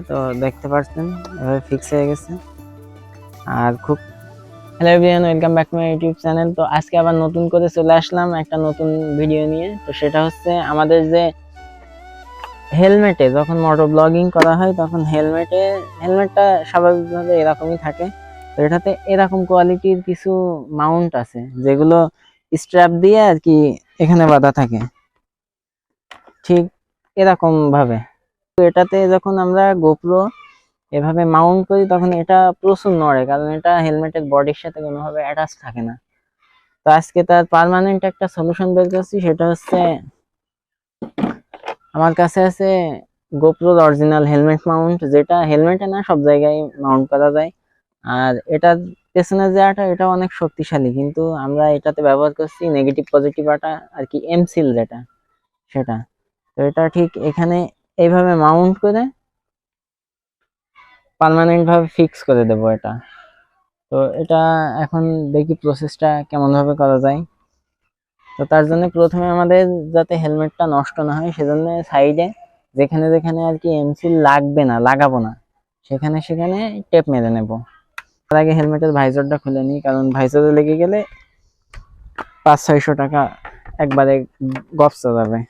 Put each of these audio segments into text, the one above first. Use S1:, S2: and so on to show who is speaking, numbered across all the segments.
S1: তো দেখতে পাচ্ছেন এভাবে ফিক্স হয়ে গেছে। আর খুব hello everyone, welcome back to my YouTube channel. তো আজকে আবার নতুন করে চলে আসলাম একটা নতুন ভিডিও নিয়ে। তো সেটা হচ্ছে আমাদের যে হেলমেটে যখন মোটো ব্লগিং করা হয় তখন হেলমেটটা স্বাভাবিকভাবে এরকমই থাকে। তো এটাতে এরকম কোয়ালিটির কিছু মাউন্ট আছে যেগুলো স্ট্র্যাপ দিয়ে আর কি এখানে বাঁধা থাকে ঠিক এরকম ভাবে। তো এটাতে যখন আমরা গোপ্রো এভাবে মাউন্ট করি তখন এটা প্রচুর নড়ে, কারণ এটা হেলমেটের বডির সাথে কোনোভাবে অ্যাটাচ থাকে না। তো আজকে তার পার্মানেন্ট একটা সলিউশন বের করছি, সেটা হচ্ছে আমার কাছে আছে গোপ্রোর অরিজিনাল হেলমেট মাউন্ট, যেটা হেলমেটে না সব জায়গায় মাউন্ট করা যায়। আর এটার পেছনে যে আটা এটা অনেক শক্তিশালী, কিন্তু আমরা এটাতে ব্যবহার করছি নেগেটিভ পজিটিভ আটা আর কি, এমসিল যেটা সেটা। তো এটা ঠিক এখানে এইভাবে মাউন্ট করে পার্মানেন্ট ভাবে ফিক্স করে দেবো এটা। তো এটা এখন দেখি প্রসেসটা কেমন ভাবে করা যায়। তো তার জন্য প্রথমে আমাদের যাতে হেলমেটটা নষ্ট না হয় সেজন্য সাইডে যেখানে যেখানে আর কি এমসিল লাগবে না, লাগাবো না, সেখানে সেখানে টেপ মেরে নেব। তার আগে হেলমেটের ভাইজরটা খুলে নিই, কারণ ভাইজরে লেগে গেলে 500-600 টাকা একবারে গপসা যাবে।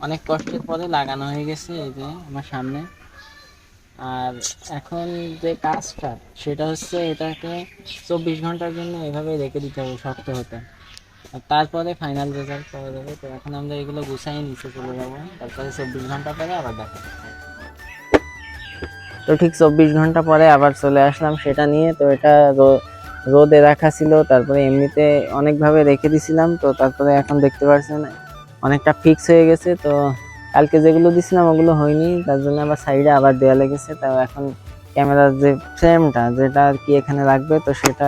S1: অনেক কষ্টের পরে লাগানো হয়ে গেছে এই যে আমার সামনে। আর এখন যে কাজটা সেটা হচ্ছে এটাকে 24 ঘন্টার জন্য এভাবে রেখে দিতে হবে শক্ত হতে, আর তারপরে ফাইনাল রেজাল্ট পাওয়া যাবে। তো এখন আমরা এগুলো গুছাই নিচে চলে যাবো, তারপরে 24 ঘন্টা পরে আবার দেখা। তো ঠিক 24 ঘন্টা পরে আবার চলে আসলাম সেটা নিয়ে। তো এটা রোদে রাখা ছিল, তারপরে এমনিতে অনেকভাবে রেখে দিছিলাম। তো তারপরে এখন দেখতে পাচ্ছেন অনেকটা ফিক্স হয়ে গেছে। তো কালকে যেগুলো দিছিলাম ওগুলো হয়নি, তার জন্য আবার সাইডে আবার দেওয়া লেগেছে। তাও এখন ক্যামেরার যে ফ্রেমটা যেটা আর কি এখানে লাগবে, তো সেটা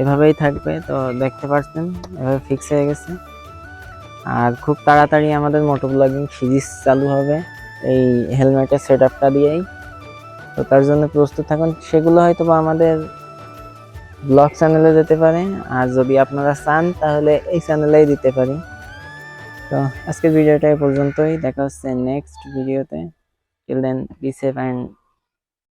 S1: এভাবেই থাকবে। তো দেখতে পাচ্ছেন এভাবে ফিক্স হয়ে গেছে। আর খুব তাড়াতাড়ি আমাদের মোটো ব্লগিং সিরিজ চালু হবে এই হেলমেটের সেট আপটা দিয়েই। তো তার জন্য প্রস্তুত থাকুন, সেগুলো হয়তো বা আমাদের ব্লগ চ্যানেলে যেতে পারে, আর যদি আপনারা চান তাহলে এই চ্যানেলেই দিতে পারি। তো আজকের ভিডিওটা এই পর্যন্তই, দেখা হচ্ছে নেক্সট ভিডিওতে। Till then be safe and